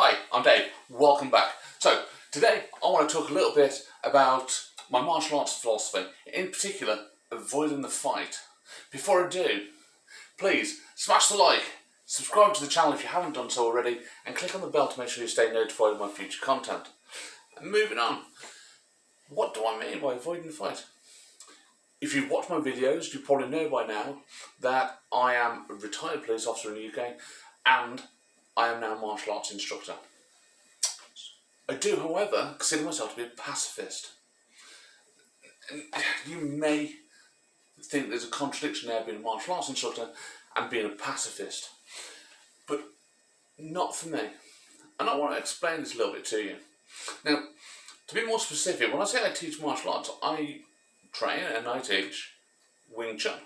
Hi, I'm Dave. Welcome back. So, today I want to talk a little bit about my martial arts philosophy, in particular, avoiding the fight. Before I do, please smash the like, subscribe to the channel if you haven't done so already, and click on the bell to make sure you stay notified of my future content. And moving on, what do I mean by avoiding the fight? If you've watched my videos, you probably know by now that I am a retired police officer in the UK and I am now a martial arts instructor. I do, however, consider myself to be a pacifist. And you may think there's a contradiction there being a martial arts instructor and being a pacifist, but not for me. And I want to explain this a little bit to you. Now, to be more specific, when I say I teach martial arts, I train and I teach Wing Chun.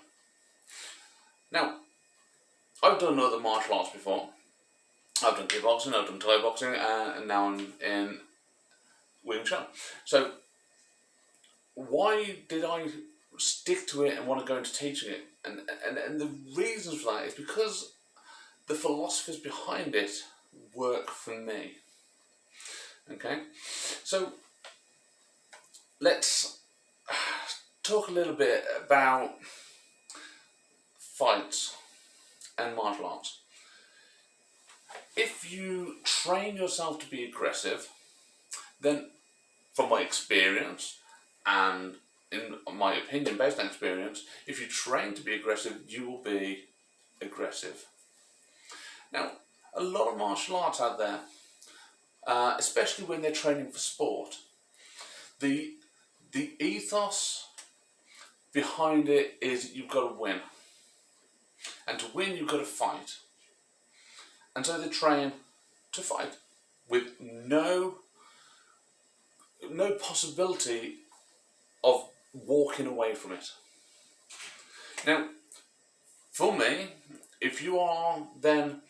Now, I've done other martial arts before. I've done kickboxing, I've done Thai boxing, and now I'm in Wing Chun. So, why did I stick to it and want to go into teaching it? And the reasons for that is because the philosophies behind it work for me. Okay? So, let's talk a little bit about fights and martial arts. If you train yourself to be aggressive, then from my experience, and in my opinion based on experience, if you train to be aggressive, you will be aggressive. Now, a lot of martial arts out there, especially when they're training for sport, the ethos behind it is you've got to win. And to win, you've got to fight. And so they train to fight with no possibility of walking away from it. Now, for me, if you are then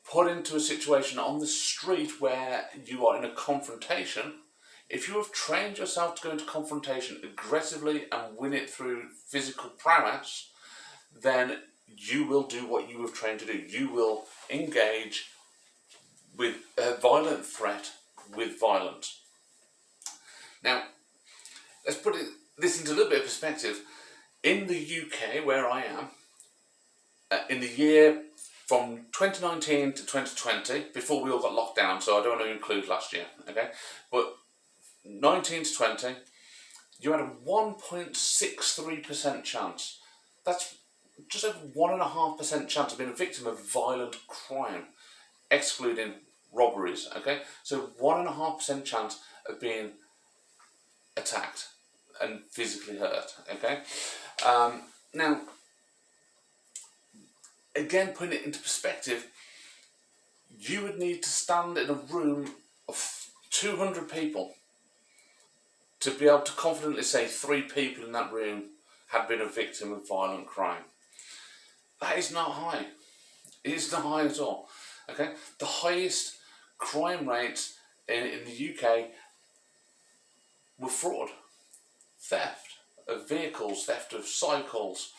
put into a situation on the street where you are in a confrontation, if you have trained yourself to go into confrontation aggressively and win it through physical prowess, then you will do what you have trained to do. You will engage with a violent threat with violence. Now, let's put this into a little bit of perspective. In the UK, where I am, in the year from 2019 to 2020, before we all got locked down, so I don't want to include last year, okay? But 19 to 20, you had a 1.63% chance. That's just over 1.5% chance of being a victim of violent crime, excluding robberies, okay? So 1.5% chance of being attacked and physically hurt, okay? Now, again, putting it into perspective, you would need to stand in a room of 200 people to be able to confidently say 3 people in that room had been a victim of violent crime. That is not high. It is not high at all. Okay? The highest crime rates in the UK were fraud, theft of vehicles, theft of cycles,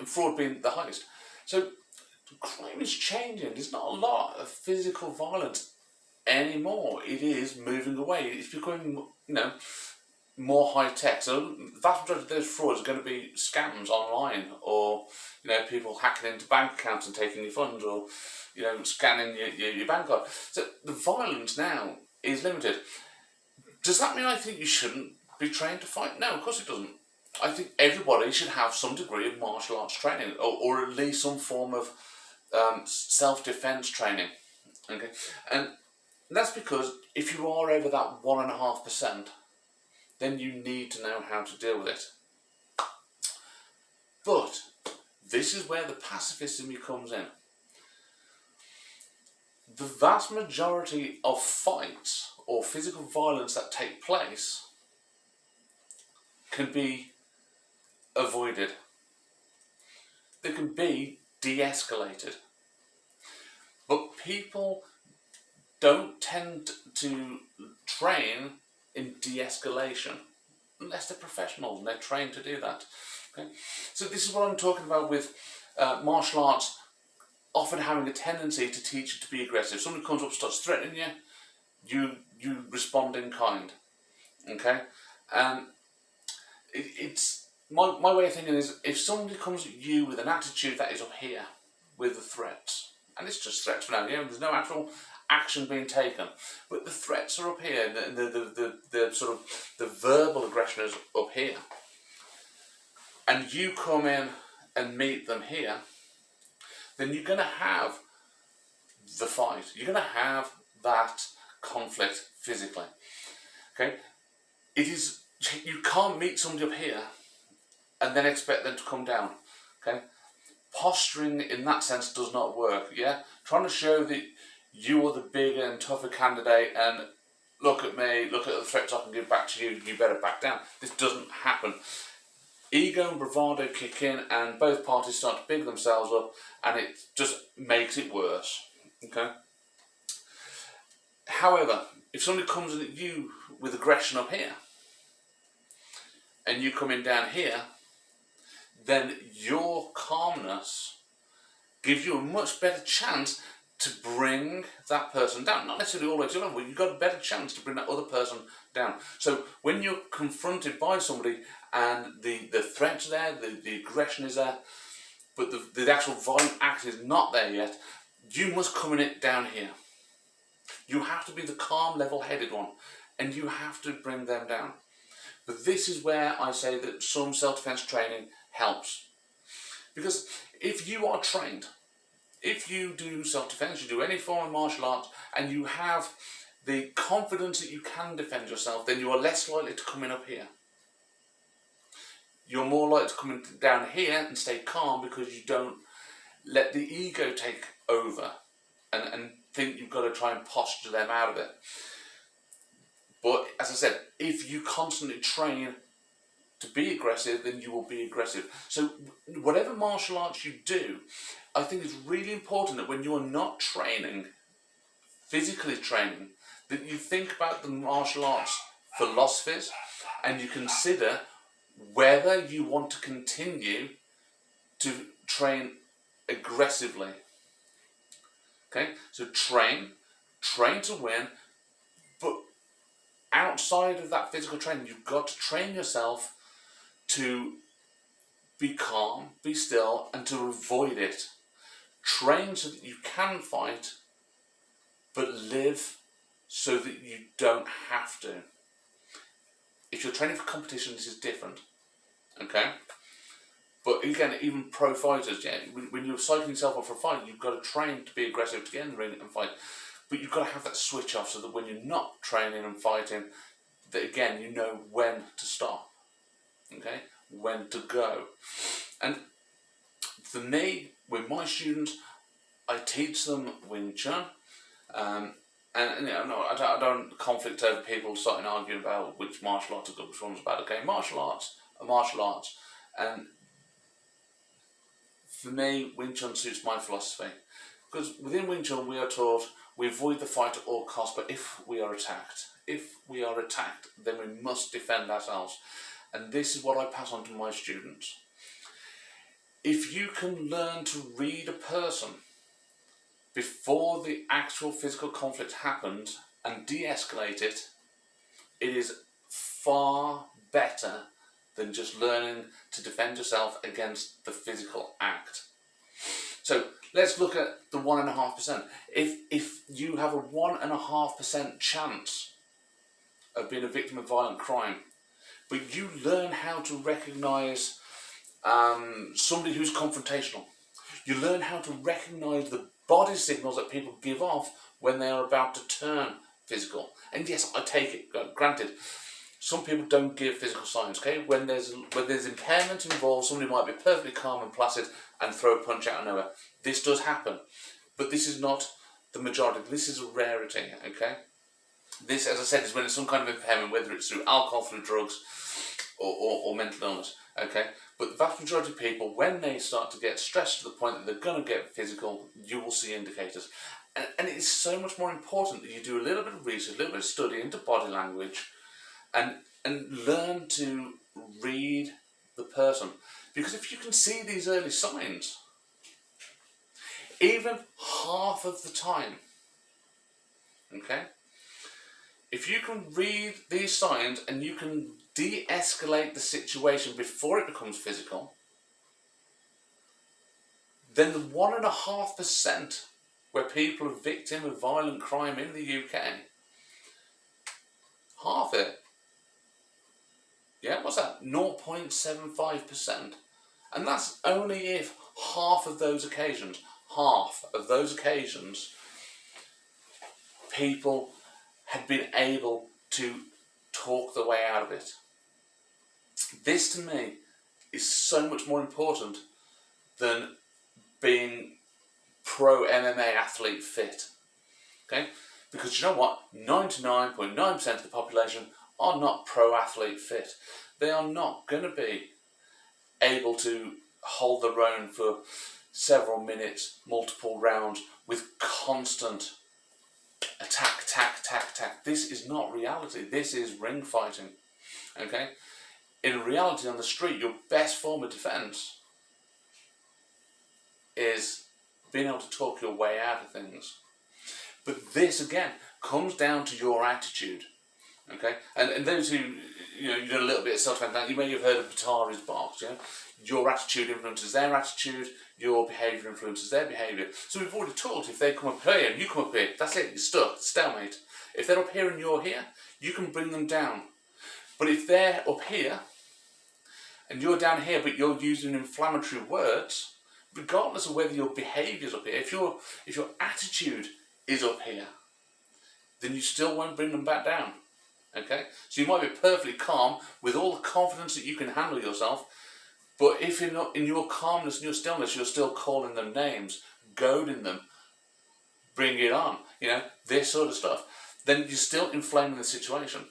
fraud being the highest. So crime is changing. There's not a lot of physical violence anymore. It is moving away. It's becoming, more high tech. So the vast majority of those frauds are going to be scams online, or people hacking into bank accounts and taking your funds, or scanning your bank card. So the violence now is limited. Does that mean I think you shouldn't be trained to fight? No, of course it doesn't. I think everybody should have some degree of martial arts training, or at least some form of self-defense training. Okay, and that's because if you are over that 1.5%, then you need to know how to deal with it. But this is where the pacifist in me comes in. The vast majority of fights or physical violence that take place can be avoided. They can be de-escalated. But people don't tend to train in de-escalation unless they're professionals and they're trained to do that. Okay? So this is what I'm talking about with martial arts often having a tendency to teach you to be aggressive. Somebody comes up and starts threatening you respond in kind. Okay? It's my way of thinking is, if somebody comes at you with an attitude that is up here with the threats, and it's just threats for now, there's no actual action being taken, but the threats are up here, the sort of the verbal aggression is up here, and you come in and meet them here, then you're going to have the fight. You're going to have that conflict physically. Okay? You can't meet somebody up here and then expect them to come down. Okay? Posturing in that sense does not work. Yeah? Trying to show that you are the bigger and tougher candidate and look at me, look at the threats I can give back to you, you better back down. This doesn't happen. Ego and bravado kick in and both parties start to big themselves up, and it just makes it worse. Okay? However, if somebody comes at you with aggression up here and you come in down here, then your calmness gives you a much better chance to bring that person down. Not necessarily all the way to the level, but you've got a better chance to bring that other person down. So when you're confronted by somebody and the threat's there, the aggression is there, but the actual violent act is not there yet, you must come in it down here. You have to be the calm, level-headed one, and you have to bring them down. But this is where I say that some self-defense training helps. Because if you are trained, if you do self-defense, you do any form of martial arts, and you have the confidence that you can defend yourself, then you are less likely to come in up here. You're more likely to come in down here and stay calm, because you don't let the ego take over and think you've got to try and posture them out of it. But as I said, if you constantly train to be aggressive, then you will be aggressive. So whatever martial arts you do, I think it's really important that when you're not training, physically training, that you think about the martial arts philosophies and you consider whether you want to continue to train aggressively. Okay, so train to win, but outside of that physical training, you've got to train yourself to be calm, be still, and to avoid it. Train so that you can fight, but live so that you don't have to. If you're training for competition, this is different. Okay? But again, even pro fighters, when you're psyching yourself up for a fight, you've got to train to be aggressive to get in the ring and fight. But you've got to have that switch off so that when you're not training and fighting, that again, you know when to stop. Okay? When to go. And for me, with my students, I teach them Wing Chun. And no, I don't conflict over people starting arguing about which martial arts are good, which one's bad. Okay, martial arts are martial arts. And for me, Wing Chun suits my philosophy. Because within Wing Chun, we are taught we avoid the fight at all costs, but if we are attacked, then we must defend ourselves. And this is what I pass on to my students. If you can learn to read a person before the actual physical conflict happens and de-escalate it, it is far better than just learning to defend yourself against the physical act. So let's look at the 1.5%. If you have a 1.5% chance of being a victim of violent crime, but you learn how to recognise somebody who's confrontational, you learn how to recognise the body signals that people give off when they are about to turn physical. And yes, I take it, granted, some people don't give physical signs, okay? When there's impairment involved, somebody might be perfectly calm and placid and throw a punch out of nowhere. This does happen, but this is not the majority. This is a rarity, okay? This, as I said, is when it's some kind of impairment, whether it's through alcohol, through drugs, or mental illness, okay? But the vast majority of people, when they start to get stressed to the point that they're going to get physical, you will see indicators. And it's so much more important that you do a little bit of research, a little bit of study into body language, and learn to read the person. Because if you can see these early signs, even half of the time, okay, if you can read these signs and you can de-escalate the situation before it becomes physical, then the 1.5% where people are victim of violent crime in the UK, half it, yeah, what's that? 0.75%. And that's only if half of those occasions, people had been able to talk their way out of it. This to me is so much more important than being pro MMA athlete fit. Okay? Because you know what? 99.9% of the population are not pro athlete fit. They are not going to be able to hold their own for several minutes, multiple rounds, with constant attack. This is not reality. This is ring fighting. Okay? In reality, on the street, your best form of defense is being able to talk your way out of things. But this again comes down to your attitude. Okay? And those who, you do a little bit of self-defense, you may have heard of Batari's box, your attitude influences their attitude, your behaviour influences their behaviour. So we've already talked, if they come up here and you come up here, that's it, you're stuck, stalemate. If they're up here and you're here, you can bring them down. But if they're up here and you're down here but you're using inflammatory words, regardless of whether your behaviour's up here, if your attitude is up here, then you still won't bring them back down. Okay? So you might be perfectly calm with all the confidence that you can handle yourself, but if you're not in your calmness and your stillness, you're still calling them names, goading them, bring it on, this sort of stuff, then you're still inflaming the situation.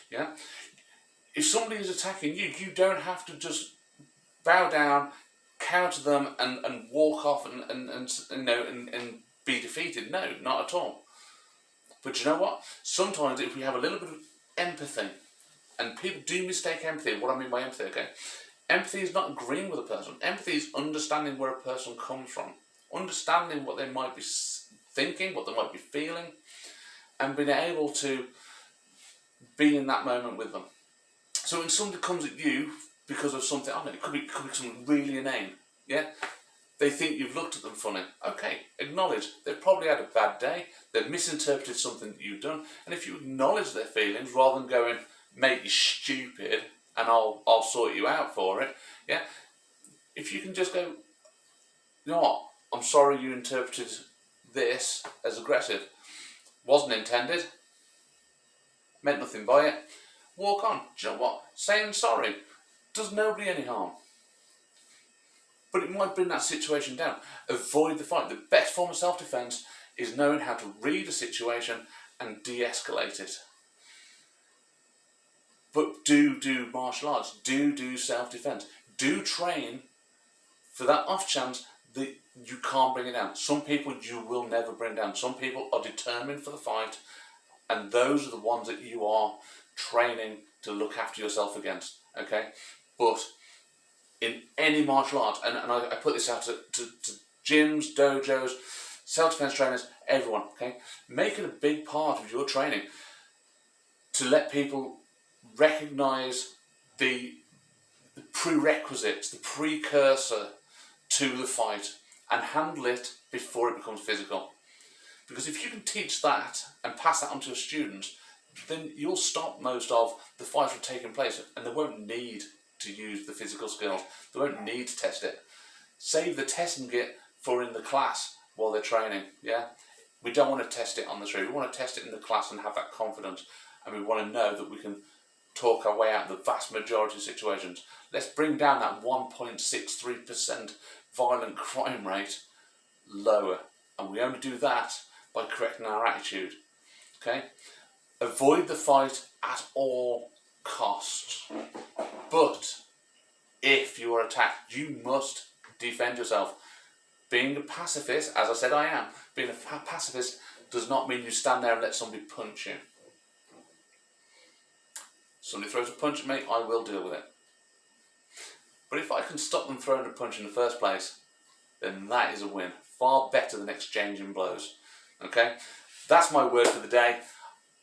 Yeah? If somebody is attacking you, you don't have to just bow down, counter them, and walk off and be defeated. No, not at all. But you know what? Sometimes if we have a little bit of empathy, and people do mistake empathy, what I mean by empathy, okay? Empathy is not agreeing with a person. Empathy is understanding where a person comes from, understanding what they might be thinking, what they might be feeling, and being able to be in that moment with them. So when somebody comes at you because of something, I don't know, it could be something really inane, yeah? They think you've looked at them funny. Okay, acknowledge. They've probably had a bad day. They've misinterpreted something that you've done. And if you acknowledge their feelings rather than going, mate, you're stupid and I'll sort you out for it, yeah? If you can just go, you know what, I'm sorry you interpreted this as aggressive. Wasn't intended. Meant nothing by it. Walk on. Do you know what? Saying sorry does nobody any harm. But it might bring that situation down. Avoid the fight. The best form of self-defense is knowing how to read a situation and de-escalate it. But do martial arts. Do self-defense. Do train for that off chance that you can't bring it down. Some people you will never bring down. Some people are determined for the fight, and those are the ones that you are training to look after yourself against. Okay? But in any martial art, and I put this out to gyms, dojos, self-defense trainers, everyone, okay? Make it a big part of your training to let people recognise the prerequisites, the precursor to the fight, and handle it before it becomes physical. Because if you can teach that and pass that on to your students, then you'll stop most of the fights from taking place, and they won't need to use the physical skills. They won't need to test it. Save the testing it for in the class while they're training, yeah? We don't want to test it on the street. We want to test it in the class and have that confidence. And we want to know that we can talk our way out of the vast majority of situations. Let's bring down that 1.63% violent crime rate lower. And we only do that by correcting our attitude, okay? Avoid the fight at all costs. But if you are attacked, you must defend yourself. Being a pacifist, as I said I am, being a pacifist does not mean you stand there and let somebody punch you. Somebody throws a punch at me, I will deal with it. But if I can stop them throwing a punch in the first place, then that is a win. Far better than exchanging blows. Okay? That's my word for the day.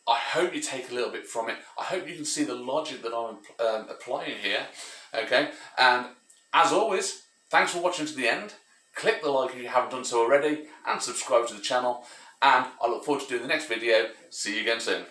I hope you take a little bit from it. I hope you can see the logic that I'm applying here. Okay? And as always, thanks for watching to the end. Click the like if you haven't done so already, and subscribe to the channel. And I look forward to doing the next video. See you again soon.